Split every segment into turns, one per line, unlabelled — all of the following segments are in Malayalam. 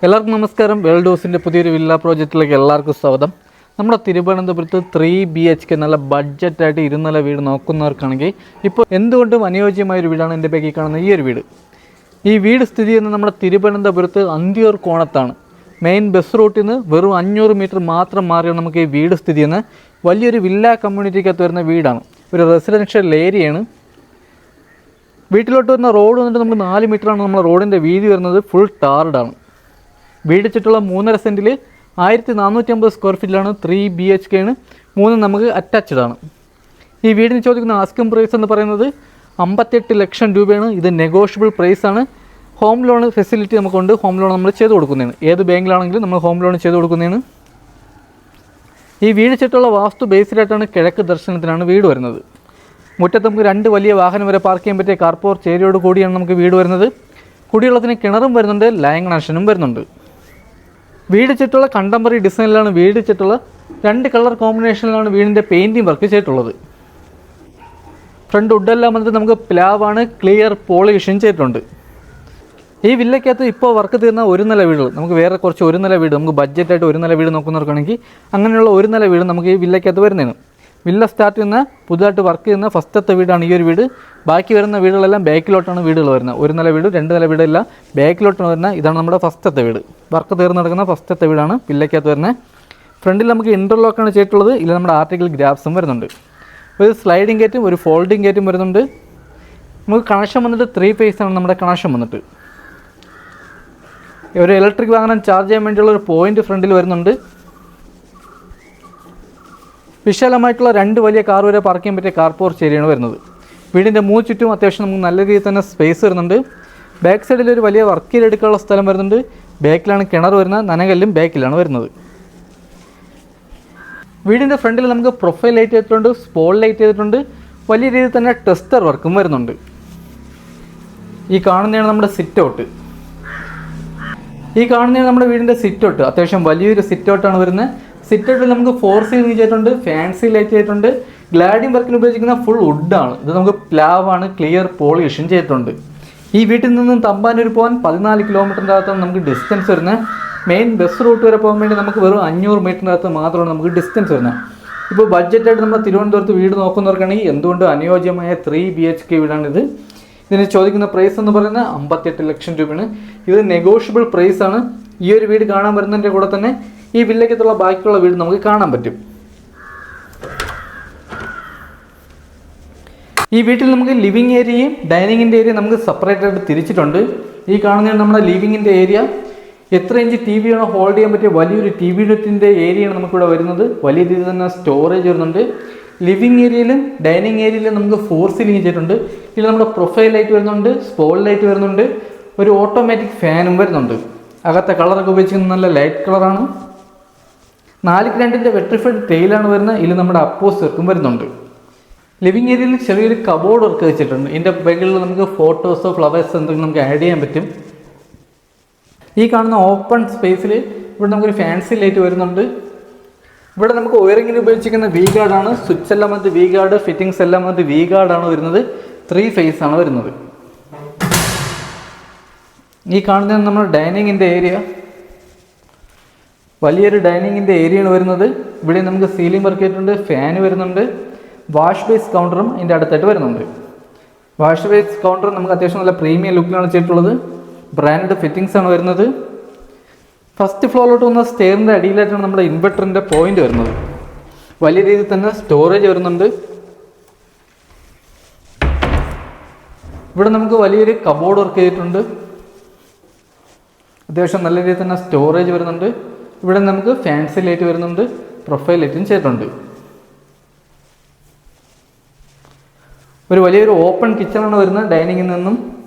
എല്ലാവർക്കും നമസ്കാരം. വേൾഡ് ഹൗസിൻ്റെ പുതിയൊരു വില്ല പ്രോജക്റ്റിലേക്ക് എല്ലാവർക്കും സ്വാഗതം. നമ്മുടെ തിരുവനന്തപുരത്ത് 3 BHK നല്ല ബഡ്ജറ്റായിട്ട് ഇരുനില വീട് നോക്കുന്നവർക്കാണെങ്കിൽ ഇപ്പോൾ എന്തുകൊണ്ടും അനുയോജ്യമായൊരു വീടാണ് എൻ്റെ ബാക്കി കാണുന്ന ഈ ഒരു വീട്. ഈ വീട് സ്ഥിതി ചെയ്യുന്നത് നമ്മുടെ തിരുവനന്തപുരത്ത് അന്തിയൂർ കോണത്താണ്. മെയിൻ ബസ് റൂട്ടിൽ നിന്ന് വെറും 500 മീറ്റർ മാത്രം മാറിയാണ് നമുക്ക് ഈ വീട് സ്ഥിതി ചെയ്യുന്നത്. വലിയൊരു വില്ല കമ്മ്യൂണിറ്റിക്കകത്ത് വരുന്ന വീടാണ്. ഒരു റെസിഡൻഷ്യൽ ഏരിയയാണ്. വീട്ടിലോട്ട് വരുന്ന റോഡ് വന്നിട്ട് നമുക്ക് 4 മീറ്ററാണ് നമ്മുടെ റോഡിൻ്റെ വീതി വരുന്നത്. ഫുൾ ടാർഡാണ്. വീട് ചുറ്റുള്ള 3.5 സെൻറ്റിൽ 1450 സ്ക്വയർ ഫീറ്റിലാണ്. 3 BHK ആണ്. 3 നമുക്ക് അറ്റാച്ച്ഡ് ആണ്. ഈ വീടിന് ചോദിക്കുന്ന ആസ്കിംഗ് പ്രൈസ് എന്ന് പറയുന്നത് 58 ലക്ഷം രൂപയാണ്. ഇത് നെഗോഷ്യബിൾ പ്രൈസാണ്. ഹോം ലോൺ ഫെസിലിറ്റി നമുക്കുണ്ട്. ഹോം ലോൺ നമ്മൾ ചെയ്ത് കൊടുക്കുന്നതാണ്. ഏത് ബാങ്കിലാണെങ്കിലും നമ്മൾ ഹോം ലോൺ ചെയ്ത് കൊടുക്കുന്നതാണ്. ഈ വീട് ചുറ്റുള്ള വാസ്തു ബേസിലായിട്ടാണ് കിഴക്ക് ദർശനത്തിനാണ് വീട് വരുന്നത്. മുറ്റത്ത് നമുക്ക് 2 വലിയ വാഹനം വരെ പാർക്ക് ചെയ്യാൻ പറ്റിയ കാർപോർച്ച് ഏരിയയോട് കൂടിയാണ് നമുക്ക് വീട് വരുന്നത്. കുടിവെള്ളത്തിന് കിണറും വരുന്നുണ്ട്, ലൈൻ കണക്ഷനും വരുന്നുണ്ട്. വീട് ചുറ്റുള്ള കണ്ടംപററി ഡിസൈനിലാണ് വീട് ചുറ്റുള്ള 2 കളർ കോമ്പിനേഷനിലാണ് വീടിൻ്റെ പെയിൻറ്റിങ് വർക്ക് ചെയ്തിട്ടുള്ളത്. ഫ്രണ്ട് വുഡെല്ലാം വന്നിട്ട് നമുക്ക് പ്ലാവാണ്. ക്ലിയർ പോളിഷും ചെയ്തിട്ടുണ്ട്. ഈ വില്ലയ്ക്കകത്ത് ഇപ്പോൾ വർക്ക് തീർന്ന ഒരു നില വീടുകൾ നമുക്ക് വേറെ കുറച്ച് ഒരു നില വീട് നമുക്ക് ബഡ്ജറ്റായിട്ട് ഒരു നില വീട് നോക്കുന്നവർക്കാണെങ്കിൽ അങ്ങനെയുള്ള ഒരു നില വീട് നമുക്ക് ഈ വില്ലയ്ക്കകത്ത് വരുന്നതാണ്. വില്ല സ്റ്റാർട്ട് ചെയ്യുന്ന പുതുതായിട്ട് വർക്ക് ചെയ്യുന്ന ഫസ്റ്റത്തെ വീടാണ് ഈ ഒരു വീട്. ബാക്കി വരുന്ന വീടുകളെല്ലാം ബാക്കിലോട്ടാണ് വീടുകൾ വരുന്നത്. ഒരു നില വീട് 2 നില വീടെല്ലാം ബാക്കിലോട്ടാണ് വരുന്നത്. ഇതാണ് നമ്മുടെ ഫസ്റ്റത്തെ വീട്. വർക്ക് തീർന്ന് നടക്കുന്ന ഫസ്റ്റത്തെ വീടാണ് വില്ലയ്ക്കകത്ത് വരുന്നത്. ഫ്രണ്ടിൽ നമുക്ക് ഇൻ്റർലോക്കാണ് ചെയ്തിട്ടുള്ളത്. ഇതിൽ നമ്മുടെ ആർട്ടിക്കൽ ഗ്രാഫ്സും വരുന്നുണ്ട്. ഒരു സ്ലൈഡിംഗ് ഗേറ്റും ഒരു ഫോൾഡിംഗ് ഗേറ്റും വരുന്നുണ്ട്. നമുക്ക് കണക്ഷൻ വന്നിട്ട് 3 phase ആണ് നമ്മുടെ കണക്ഷൻ വന്നിട്ട്. ഒരു ഇലക്ട്രിക് വാഹനം ചാർജ് ചെയ്യാൻ വേണ്ടിയുള്ള ഒരു പോയിന്റ് ഫ്രണ്ടിൽ വരുന്നുണ്ട്. വിശാലമായിട്ടുള്ള 2 വലിയ കാർ വരെ പാർക്ക് ചെയ്യാൻ പറ്റിയ കാർ പോർച്ച് ഏരിയയാണ് വരുന്നത്. വീടിൻ്റെ 3 ചുറ്റും അത്യാവശ്യം നമുക്ക് നല്ല രീതിയിൽ തന്നെ സ്പേസ് വരുന്നുണ്ട്. ബാക്ക് സൈഡിൽ ഒരു വലിയ വർക്ക് എടുക്കാനുള്ള സ്ഥലം വരുന്നുണ്ട്. ബാക്കിലാണ് കിണർ വരുന്നത്. നനകല്ലും ബാക്കിലാണ് വരുന്നത്. വീടിൻ്റെ ഫ്രണ്ടിൽ നമുക്ക് പ്രൊഫൈൽ ലൈറ്റ് ചെയ്തിട്ടുണ്ട്, സ്പോൾ ലൈറ്റ് ചെയ്തിട്ടുണ്ട്. വലിയ രീതിയിൽ തന്നെ ടെസ്റ്റർ വർക്കും വരുന്നുണ്ട്. ഈ കാണുന്നതാണ് നമ്മുടെ സിറ്റ് ഔട്ട്. നമ്മുടെ വീടിൻ്റെ സിറ്റ് ഔട്ട്. അത്യാവശ്യം വലിയൊരു സിറ്റ് ഔട്ടാണ് വരുന്നത്. സിറ്റ് ഔട്ടിൽ നമുക്ക് 4 സീലിംഗ് ചെയ്തിട്ടുണ്ട്, ഫാൻസി ലൈറ്റ് ചെയ്തിട്ടുണ്ട്. ഗ്ലാഡിംഗ് വർക്കിന് ഉപയോഗിക്കുന്ന ഫുൾ വുഡാണ്. ഇത് നമുക്ക് പ്ലാവാണ്. ക്ലിയർ പോളിഷും ചെയ്തിട്ടുണ്ട്. ഈ വീട്ടിൽ നിന്നും തമ്പാനൂർ പോകാൻ 14 കിലോമീറ്ററിൻ്റെ അകത്താണ് നമുക്ക് ഡിസ്റ്റൻസ് വരുന്നത്. മെയിൻ ബസ് റൂട്ട് വരെ പോകാൻ വേണ്ടി നമുക്ക് വെറും 500 മീറ്ററിൻ്റെ അകത്ത് മാത്രമാണ് നമുക്ക് ഡിസ്റ്റൻസ് വരുന്നത്. ഇപ്പോൾ ബഡ്ജറ്റായിട്ട് നമ്മൾ തിരുവനന്തപുരത്ത് വീട് നോക്കുന്നവർക്കാണെങ്കിൽ എന്തുകൊണ്ട് അനുയോജ്യമായ 3 BHK വീടാണിത്. ഇതിന് ചോദിക്കുന്ന പ്രൈസ് എന്ന് പറയുന്നത് 58 ലക്ഷം രൂപയാണ്. ഇത് നെഗോഷ്യബിൾ പ്രൈസാണ്. ഈ ഒരു വീട് കാണാൻ വരുന്നതിൻ്റെ കൂടെ തന്നെ ഈ വില്ലയ്ക്കത്തുള്ള ബാക്കിയുള്ള വീട് നമുക്ക് കാണാൻ പറ്റും. ഈ വീട്ടിൽ നമുക്ക് ലിവിങ് ഏരിയയും ഡൈനിങ്ങിൻ്റെ ഏരിയയും നമുക്ക് സെപ്പറേറ്റ് ആയിട്ട് തിരിച്ചിട്ടുണ്ട്. ഈ കാണുന്നതാണ് നമ്മുടെ ലിവിങ്ങിൻ്റെ ഏരിയ. എത്ര ഇഞ്ച് TV ആണോ ഹോൾഡ് ചെയ്യാൻ പറ്റിയ വലിയൊരു TV യൂണിറ്റിൻ്റെ ഏരിയയാണ് നമുക്കിവിടെ വരുന്നത്. വലിയ രീതിയിൽ തന്നെ സ്റ്റോറേജ് വരുന്നുണ്ട്. ലിവിങ് ഏരിയയിലും ഡൈനിങ് ഏരിയയിലും നമുക്ക് 4 സീലിംഗ് ചെയ്തിട്ടുണ്ട്. ഇതിൽ നമ്മുടെ പ്രൊഫൈൽ ലൈറ്റ് വരുന്നുണ്ട്, സ്പോൾ ലൈറ്റ് വരുന്നുണ്ട്, ഒരു ഓട്ടോമാറ്റിക് ഫാനും വരുന്നുണ്ട്. അകത്തെ കളറൊക്കെ ഉപയോഗിച്ചിരിക്കുന്നത് നല്ല ലൈറ്റ് കളറാണ്. 4x2 വെട്രിഫൈഡ് ടൈലാണ് വരുന്നത്. ഇതിൽ നമ്മുടെ അപ്പോസ് വർക്കും വരുന്നുണ്ട്. ലിവിങ് ഏരിയയിൽ ചെറിയൊരു കബോർഡ് വർക്ക് വെച്ചിട്ടുണ്ട്. ഇതിൻ്റെ ബാക്കിൽ നമുക്ക് ഫോട്ടോസോ ഫ്ലവേഴ്സോ എന്തെങ്കിലും നമുക്ക് ആഡ് ചെയ്യാൻ പറ്റും. ഈ കാണുന്ന ഓപ്പൺ സ്പേസിൽ ഇവിടെ നമുക്കൊരു ഫാൻസി ലൈറ്റ് വരുന്നുണ്ട്. ഇവിടെ നമുക്ക് വയറിങ്ങിന് ഉപയോഗിച്ചിരിക്കുന്ന വി ഗാർഡാണ്. സ്വിച്ച് എല്ലാം വന്നിട്ട് വി ഗാർഡ്, ഫിറ്റിങ്സ് എല്ലാം വന്നിട്ട് വി ഗാർഡാണ് വരുന്നത്. 3 phase ആണ് വരുന്നത്. ഈ കാണുന്നത് നമ്മുടെ ഡൈനിങ്ങിൻ്റെ ഏരിയ. വലിയൊരു ഡൈനിങ്ങിൻ്റെ ഏരിയയാണ് വരുന്നത്. ഇവിടെ നമുക്ക് സീലിംഗ് വർക്ക് ചെയ്തിട്ടുണ്ട്, ഫാന് വരുന്നുണ്ട്. വാഷ് ബേസ് കൗണ്ടറും ഇതിൻ്റെ അടുത്തായിട്ട് വരുന്നുണ്ട്. വാഷ് ബേസ് കൗണ്ടർ നമുക്ക് അത്യാവശ്യം നല്ല പ്രീമിയം ലുക്കിലാണ് ചെയ്തിട്ടുള്ളത്. ബ്രാൻഡ് ഫിറ്റിങ്സ് ആണ് വരുന്നത്. ഫസ്റ്റ് ഫ്ലോറിലോട്ട് വന്ന സ്റ്റെയറിൻ്റെ അടിയിലായിട്ടാണ് നമ്മുടെ ഇൻവെർട്ടറിൻ്റെ പോയിന്റ് വരുന്നത്. വലിയ രീതിയിൽ തന്നെ സ്റ്റോറേജ് വരുന്നുണ്ട്. ഇവിടെ നമുക്ക് വലിയൊരു കബോർഡ് വർക്ക് ചെയ്തിട്ടുണ്ട്. അത്യാവശ്യം നല്ല രീതിയിൽ തന്നെ സ്റ്റോറേജ് വരുന്നുണ്ട്. ഇവിടെ നമുക്ക് ഫാൻസി ലൈറ്റ് വരുന്നുണ്ട്, പ്രൊഫൈൽ ലൈറ്റും ചെയ്തിട്ടുണ്ട്. ഒരു വലിയൊരു ഓപ്പൺ കിച്ചണാണ് വരുന്നത് ഡൈനിങ്ങിൽ നിന്നും.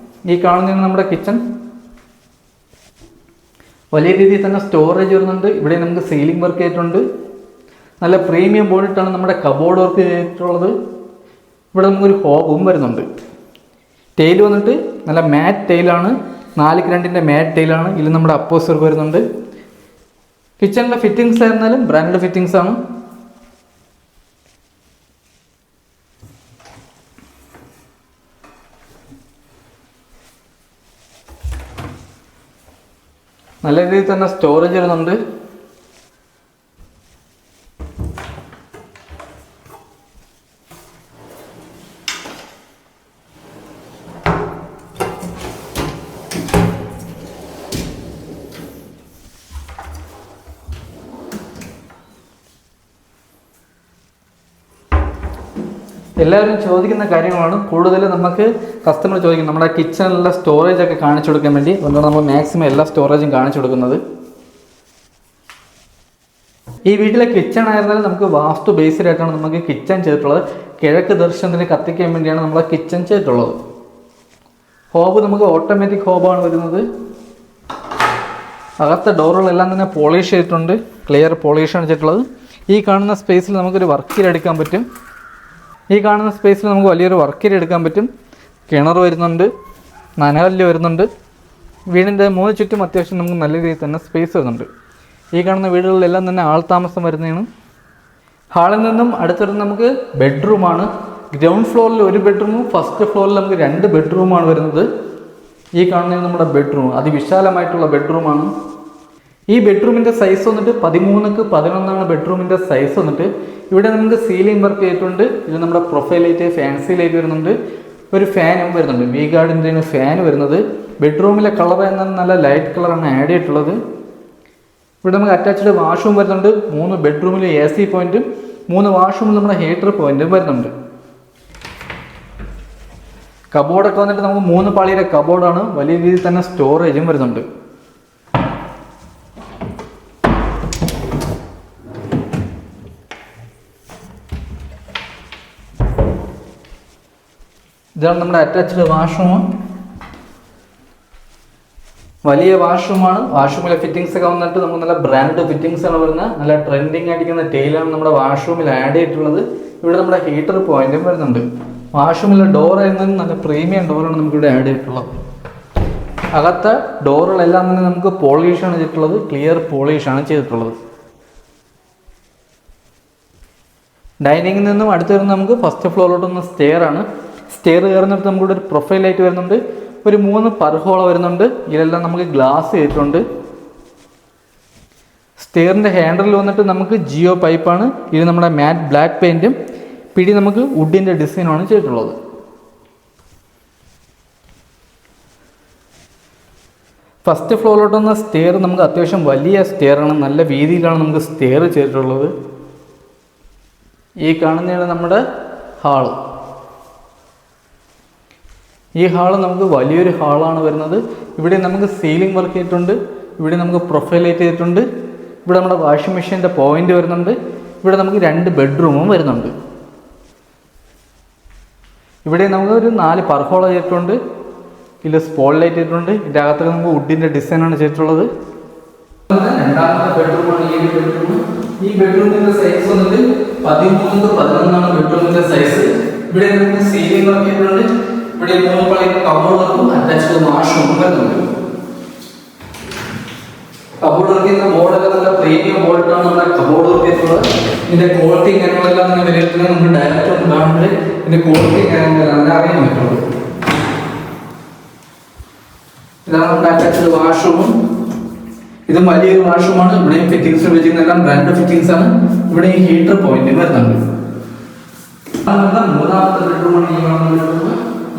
ഈ കാണുന്നതാണ് നമ്മുടെ കിച്ചൺ. വലിയ രീതിയിൽ തന്നെ സ്റ്റോറേജ് വരുന്നുണ്ട്. ഇവിടെ നമുക്ക് സീലിംഗ് വർക്ക് ചെയ്തിട്ടുണ്ട്. നല്ല പ്രീമിയം ബോർഡിട്ടാണ് നമ്മുടെ കബോർഡ് വർക്ക് ചെയ്തിട്ടുള്ളത്. ഇവിടെ നമുക്കൊരു ഹോബും വരുന്നുണ്ട്. ടൈൽ വന്നിട്ട് നല്ല മാറ്റ് ടൈലാണ്. 4x2 മാറ്റ് ടൈലാണ്. ഇതിൽ നമ്മുടെ അപ്പോസ് വർക്ക് വരുന്നുണ്ട്. കിച്ചണിലെ ഫിറ്റിങ്സ് ആയിരുന്നാലും ബ്രാൻഡ് ഫിറ്റിങ്സ് ആണ്. നല്ല രീതിയിൽ തന്നെ സ്റ്റോറേജ് വരുന്നുണ്ട്. എല്ലാവരും ചോദിക്കുന്ന കാര്യങ്ങളാണ് കൂടുതൽ നമുക്ക് കസ്റ്റമർ ചോദിക്കും. നമ്മുടെ കിച്ചണിലുള്ള സ്റ്റോറേജ് ഒക്കെ കാണിച്ചു കൊടുക്കാൻ വേണ്ടി അതുകൊണ്ട് നമ്മൾ മാക്സിമം എല്ലാ സ്റ്റോറേജും കാണിച്ചു കൊടുക്കുന്നത്. ഈ വീട്ടിലെ കിച്ചൺ ആയിരുന്നാലും നമുക്ക് വാസ്തു ബേസ്ഡ് ആയിട്ടാണ് നമുക്ക് കിച്ചൺ ചെയ്തിട്ടുള്ളത്. കിഴക്ക് ദർശനത്തിന് കത്തിക്കാൻ വേണ്ടിയാണ് നമ്മളെ കിച്ചൺ ചെയ്തിട്ടുള്ളത്. ഹോബ് നമുക്ക് ഓട്ടോമാറ്റിക് ഹോബാണ് വരുന്നത്. അകത്തെ ഡോറുകളെല്ലാം തന്നെ പോളിഷ് ചെയ്തിട്ടുണ്ട്, ക്ലിയർ പോളിഷാണ് ചെയ്തിട്ടുള്ളത്. ഈ കാണുന്ന സ്പേസിൽ നമുക്കൊരു വർക്ക് എടുക്കാൻ പറ്റും. ഈ കാണുന്ന സ്പേസിൽ നമുക്ക് വലിയൊരു വർക്ക് എടുക്കാൻ പറ്റും. കിണർ വരുന്നുണ്ട്, നനകല്ല് വരുന്നുണ്ട്. വീടിൻ്റെ 3 ചുറ്റും അത്യാവശ്യം നമുക്ക് നല്ല രീതിയിൽ തന്നെ സ്പേസ് വരുന്നുണ്ട്. ഈ കാണുന്ന വീടുകളിലെല്ലാം തന്നെ ആൾ താമസം വരുന്നതാണ്. ഹാളിൽ നിന്നും അടുത്തിരുന്ന് നമുക്ക് ബെഡ്റൂമാണ്. ഗ്രൗണ്ട് ഫ്ലോറിൽ 1 ബെഡ്റൂമും ഫസ്റ്റ് ഫ്ലോറിൽ നമുക്ക് 2 ബെഡ്റൂമാണ് വരുന്നത്. ഈ കാണുന്നത് നമ്മുടെ ബെഡ്റൂം അതിവിശാലമായിട്ടുള്ള ബെഡ്റൂമാണ്. ഈ ബെഡ്റൂമിൻ്റെ സൈസ് വന്നിട്ട് 13x11 ബെഡ്റൂമിൻ്റെ സൈസ് വന്നിട്ട്. ഇവിടെ നമുക്ക് സീലിംഗ് വർക്ക് ചെയ്തിട്ടുണ്ട്. ഇത് നമ്മുടെ പ്രൊഫൈൽ ലൈറ്റ്, ഫാൻസി ലൈറ്റ് വരുന്നുണ്ട്. ഒരു ഫാനും വരുന്നുണ്ട്, വി ഗാർഡിൻ്റെ ഫാൻ വരുന്നത്. ബെഡ്റൂമിലെ കളർ എന്നാൽ നല്ല ലൈറ്റ് കളറാണ് ആഡ് ചെയ്തിട്ടുള്ളത്. ഇവിടെ നമുക്ക് അറ്റാച്ച്ഡ് വാഷ്റൂം വരുന്നുണ്ട്. 3 ബെഡ്റൂമിൽ AC പോയിന്റും 3 വാഷ്റൂമിൽ നമ്മുടെ ഹീറ്റർ പോയിന്റും വരുന്നുണ്ട്. കബോർഡൊക്കെ വന്നിട്ട് നമുക്ക് 3 പാളിയുടെ കബോർഡാണ്. വലിയ രീതിയിൽ തന്നെ സ്റ്റോറേജും വരുന്നുണ്ട്. ഇതാണ് നമ്മുടെ അറ്റാച്ച്ഡ് വാഷ്റൂം. വലിയ വാഷ്റൂമാണ്. വാഷ്റൂമിലെ ഫിറ്റിംഗ്സ് ഒക്കെ വന്നിട്ട് നമുക്ക് നല്ല ബ്രാൻഡ് ഫിറ്റിംഗ്സ് ആണ് വരുന്നത്. നല്ല ട്രെൻഡിങ് ആയിരിക്കുന്ന ടൈലാണ് നമ്മുടെ വാഷ്റൂമിൽ ആഡ് ചെയ്തിട്ടുള്ളത്. ഇവിടെ നമ്മുടെ ഹീറ്റർ പോയിന്റും വരുന്നുണ്ട്. വാഷ്റൂമിലെ ഡോർ ആയിരുന്നത് നല്ല പ്രീമിയം ഡോറാണ് നമുക്കിവിടെ ആഡ് ചെയ്തിട്ടുള്ളത്. അകത്തെ ഡോറുകളെല്ലാം തന്നെ നമുക്ക് പോളിഷാണ് ചെയ്തിട്ടുള്ളത്, ക്ലിയർ പോളിഷാണ് ചെയ്തിട്ടുള്ളത്. ഡൈനിങ്ങിൽ നിന്നും അടുത്ത് വരുന്നത് നമുക്ക് ഫസ്റ്റ് ഫ്ലോറിലോട്ടൊന്ന് സ്റ്റെയർ ആണ്. സ്റ്റെയർ കയറുന്നിടത്ത് നമുക്കിവിടെ ഒരു പ്രൊഫൈൽ ലൈറ്റ് വരുന്നുണ്ട്. ഒരു 3 പർഹോള വരുന്നുണ്ട്. ഇതിലെല്ലാം നമുക്ക് ഗ്ലാസ് ചെയ്തിട്ടുണ്ട്. സ്റ്റെയറിൻ്റെ ഹാൻഡിൽ വന്നിട്ട് നമുക്ക് ജിയോ പൈപ്പാണ്. ഇത് നമ്മുടെ മാറ്റ് ബ്ലാക്ക് പെയിൻറ്റും പിടി നമുക്ക് വുഡിൻ്റെ ഡിസൈനുമാണ് ചെയ്തിട്ടുള്ളത്. ഫസ്റ്റ് ഫ്ലോറിലോട്ടുന്ന സ്റ്റെയർ നമുക്ക് അത്യാവശ്യം വലിയ സ്റ്റെയറാണ്. നല്ല വീതിയിലാണ് നമുക്ക് സ്റ്റെയർ ചെയ്തിട്ടുള്ളത്. ഈ കാണുന്നതാണ് നമ്മുടെ ഹാള്. ഈ ഹാള് നമുക്ക് വലിയൊരു ഹാളാണ് വരുന്നത്. ഇവിടെ നമുക്ക് സീലിംഗ് വർക്ക് ചെയ്തിട്ടുണ്ട്. ഇവിടെ നമുക്ക് പ്രൊഫൈൽ ലൈറ്റ് ചെയ്തിട്ടുണ്ട്. ഇവിടെ നമ്മുടെ വാഷിംഗ് മെഷീൻ്റെ പോയിന്റ് വരുന്നുണ്ട്. ഇവിടെ നമുക്ക് 2 ബെഡ്റൂമും വരുന്നുണ്ട്. ഇവിടെ നമുക്ക് ഒരു 4 പർഹോള ചെയ്തിട്ടുണ്ട്. ഇതിൽ സ്പോട്ട് ലൈറ്റ് ചെയ്തിട്ടുണ്ട്. ഇതിൻ്റെ അകത്തൊക്കെ നമുക്ക് വുഡിൻ്റെ ഡിസൈനാണ് ചെയ്തിട്ടുള്ളത്. രണ്ടാമത്തെ ബെഡ്റൂമാണ് ഈ ബെഡ്റൂം. ഈ ബെഡ്റൂമിൻ്റെ സൈസ് വന്നിട്ട് 13x11 ബെഡ്റൂമിൻ്റെ സൈസ്. ഇവിടെ നമുക്ക് സീലിംഗ് വർക്ക് ചെയ്തിട്ടുണ്ട്. ഇവിടെ 3 പാളി കബോർഡ് വർക്കും അറ്റാച്ച്ഡ് വാഷ്റൂമും വരുന്നുണ്ട്. കബോർഡ് വർക്ക് ചെയ്യുന്ന ബോർഡൊക്കെ നല്ല പ്രീമിയം ബോർഡാണ് നമ്മുടെ കബോർഡ് വർക്ക് ചെയ്തിട്ടുള്ളത്. ഇതിന്റെ ക്വാളിറ്റി കാര്യങ്ങളെല്ലാം തന്നെ വിലയിരുത്തുന്നത് നമുക്ക് ഡയറക്റ്റ് ഒന്ന് കാണുന്നത് ഇതിന്റെ ക്വാളിറ്റി കാര്യങ്ങളെല്ലാം അറിയാൻ പറ്റുള്ളൂ. ഇതാണ് നമ്മുടെ അറ്റാച്ച്ഡ് വാഷ്റൂമും. ഇതും വലിയൊരു വാഷ്റൂമാണ്. ഇവിടെയും ഫിറ്റിംഗ്സ് വെച്ചിരുന്നെല്ലാം ബ്രാൻഡ് ഫിറ്റിംഗ്സ് ആണ്. ഇവിടെ ഈ ഹീറ്റർ പോയിന്റ് വരുന്നുണ്ട്. മൂന്നാമത്തെ ബെഡ്റൂമാണ് ഈ കാണുന്നത്.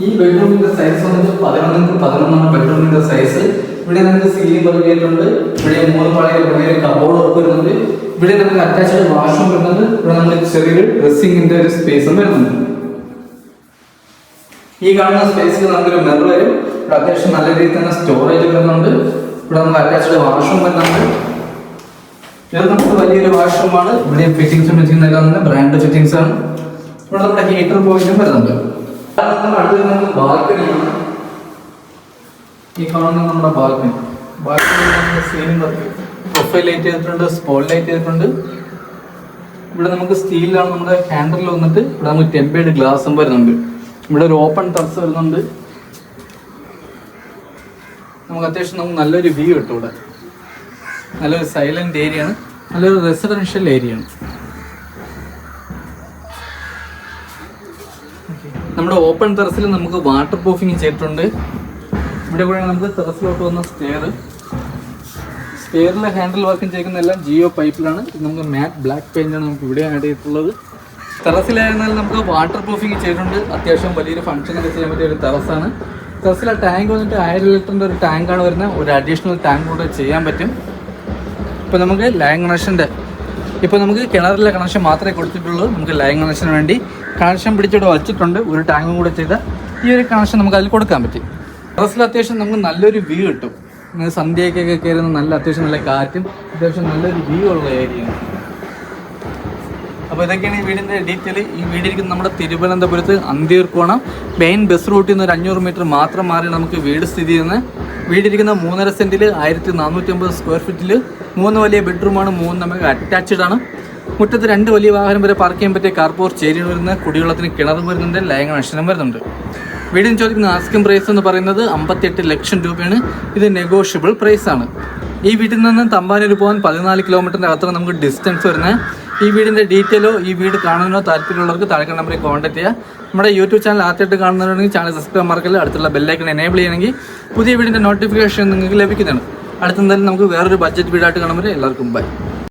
ഈ ബെഡ്റൂമിന്റെ സൈസ് വന്നിട്ട് 11x11 ബെഡ്റൂമിന്റെ സൈസ്. ഇവിടെ നമുക്ക് സീലിംഗ് വർക്ക് ചെയ്തിട്ടുണ്ട്. ഇവിടെ 3 പാളിയുടെ കബോർഡ് വർക്ക് വരുന്നുണ്ട്. ഇവിടെ നമുക്ക് അറ്റാച്ച്ഡ് വാഷ്റൂം വരുന്നുണ്ട്. ഇവിടെ നമുക്ക് ചെറിയൊരു ഡ്രസ്സിങ്ങിന്റെ ഒരു സ്പേസും വരുന്നുണ്ട്. ഈ കാണുന്ന സ്പേസിൽ നമുക്കൊരു മിറർ വരും. ഇവിടെ അത്യാവശ്യം നല്ല രീതിയിൽ തന്നെ സ്റ്റോറേജ് വരുന്നുണ്ട്. ഇവിടെ നമുക്ക് അറ്റാച്ച്ഡ് വാഷ്റൂം വരുന്നുണ്ട്. ഇത് നമുക്ക് വലിയൊരു വാഷ്റൂമാണ്. ഇവിടെ ഫിറ്റിംഗ്സ് വെച്ചിരുന്നെല്ലാം തന്നെ ബ്രാൻഡ് ഫിറ്റിംഗ്സ് ആണ്. ഇവിടെ നമ്മുടെ ഹീറ്റർ പോയിന്റും വരുന്നുണ്ട്. അടുത്തത് നമുക്ക് ബാൽക്കണിയാണ്. ഈ കാണുന്ന നമ്മുടെ balcony. Ceiling work profile light ചെയ്തിട്ടുണ്ട്, സ്പോട്ട് ലൈറ്റ് ചെയ്തിട്ടുണ്ട്. ഇവിടെ നമുക്ക് സ്റ്റീലിലാണ് നമ്മുടെ ഹാൻഡിൽ വന്നിട്ട്. ഇവിടെ നമുക്ക് ടെമ്പേർഡ് ഗ്ലാസും വരുന്നുണ്ട്. ഇവിടെ ഒരു ഓപ്പൺ ടെറസ് വരുന്നുണ്ട്. നമുക്ക് അത്യാവശ്യം നമുക്ക് നല്ലൊരു വ്യൂ കിട്ടും. ഇവിടെ നല്ലൊരു സൈലന്റ് ഏരിയ ആണ്. നല്ലൊരു റെസിഡൻഷ്യൽ ഏരിയ ആണ്. നമ്മുടെ ഓപ്പൺ ടെറസിൽ നമുക്ക് വാട്ടർ പ്രൂഫിങ് ചെയ്തിട്ടുണ്ട്. ഇവിടെ കൂടെ നമുക്ക് ടെറസിലോട്ട് വന്ന സ്റ്റെയർ. പേരിലെ ഹാൻഡിൽ വർക്കും ചെയ്യുന്നതെല്ലാം ജിയോ പൈപ്പിലാണ്. നമുക്ക് മാറ്റ് ബ്ലാക്ക് പെയിൻ്റാണ് നമുക്ക് ഇവിടെ ആഡ് ചെയ്തിട്ടുള്ളത്. ടെറസിലായിരുന്നാൽ നമുക്ക് വാട്ടർ പ്രൂഫിങ് ചെയ്തിട്ടുണ്ട്. അത്യാവശ്യം വലിയൊരു ഫംഗ്ഷനൊക്കെ ചെയ്യാൻ പറ്റിയ ഒരു ടെറസാണ്. ടെറസിലെ ടാങ്ക് വന്നിട്ട് 1000 ലിറ്ററിൻ്റെ ഒരു ടാങ്കാണ് വരുന്നത്. ഒരു അഡീഷണൽ ടാങ്ക് കൂടെ ചെയ്യാൻ പറ്റും. ഇപ്പോൾ നമുക്ക് ലൈൻ കണക്ഷൻ്റെ ഇപ്പോൾ നമുക്ക് കിണറിലെ കണക്ഷൻ മാത്രമേ കൊടുത്തിട്ടുള്ളൂ. നമുക്ക് ലൈൻ കണക്ഷന് വേണ്ടി കണക്ഷൻ പിടിച്ചിട്ട് വച്ചിട്ടുണ്ട്. ഒരു ടാങ്കും കൂടെ ചെയ്താൽ ഈ ഒരു കണക്ഷൻ നമുക്ക് അതിൽ കൊടുക്കാൻ പറ്റും. ടെറസിൽ അത്യാവശ്യം നമുക്ക് നല്ലൊരു വ്യൂ കിട്ടും. സന്ധ്യയ്ക്കൊക്കെ കയറുന്ന അത്യാവശ്യം നല്ല കാറ്റും അത്യാവശ്യം നല്ലൊരു വ്യൂ ഉള്ള ഏരിയയാണ്. അപ്പോൾ ഇതൊക്കെയാണ് ഈ വീടിൻ്റെ ഡീറ്റെയിൽ. ഈ വീടിരിക്കുന്ന നമ്മുടെ തിരുവനന്തപുരത്ത് അന്തിയൂർക്കോണം മെയിൻ ബസ് റൂട്ടിൽ നിന്ന് ഒരു 500 മീറ്റർ മാത്രം മാറി നമുക്ക് വീട് സ്ഥിതി ചെയ്യുന്നത്. വീടിരിക്കുന്ന 3.5 സെൻറ്റിൽ 1450 സ്ക്വയർ ഫീറ്റിൽ 3 വലിയ ബെഡ്റൂമാണ്, 3 നമുക്ക് അറ്റാച്ച്ഡ് ആണ്. മുറ്റത്ത് 2 വലിയ വാഹനം വരെ പാർക്ക് ചെയ്യാൻ പറ്റിയ കാർ പോർച്ച് ഏരിയ വരുന്ന, കുടിവെള്ളത്തിന് കിണറും വരുന്നുണ്ട്, ലൈൻ കണക്ഷനും വരുന്നുണ്ട്. വീടിന് ചോദിക്കുന്ന ആസ്കിംഗ് പ്രൈസ് എന്ന് പറയുന്നത് 58 ലക്ഷം രൂപയാണ്. ഇത് നെഗോഷ്യബിൾ പ്രൈസാണ്. ഈ വീട്ടിൽ നിന്ന് തമ്പാനൂർ പോകാൻ 14 കിലോമീറ്ററിൻ്റെ അകത്താണ് നമുക്ക് ഡിസ്റ്റൻസ് വരുന്നത്. ഈ വീടിൻ്റെ ഡീറ്റെയിലോ ഈ വീട് കാണുന്നതിനോ താല്പര്യമുള്ളവർക്ക് താഴെ നമ്പറിൽ കോൺടാക്ട് ചെയ്യുക. നമ്മുടെ യൂട്യൂബ് ചാനൽ ആദ്യമായിട്ട് കാണുന്നവരുണ്ടെങ്കിൽ ചാനൽ സബ്സ്ക്രൈബ് മറക്കല്ല. അടുത്തുള്ള ബെല്ലൈക്കൺ എനേബിൾ ചെയ്യണമെങ്കിൽ പുതിയ വീടിൻ്റെ നോട്ടിഫിക്കേഷൻ നിങ്ങൾക്ക് ലഭിക്കുന്നതാണ്. അടുത്തെന്തായാലും നമുക്ക് വേറൊരു ബഡ്ജറ്റ് വീടായിട്ട് കാണുമ്പോൾ എല്ലാവർക്കും ബൈ.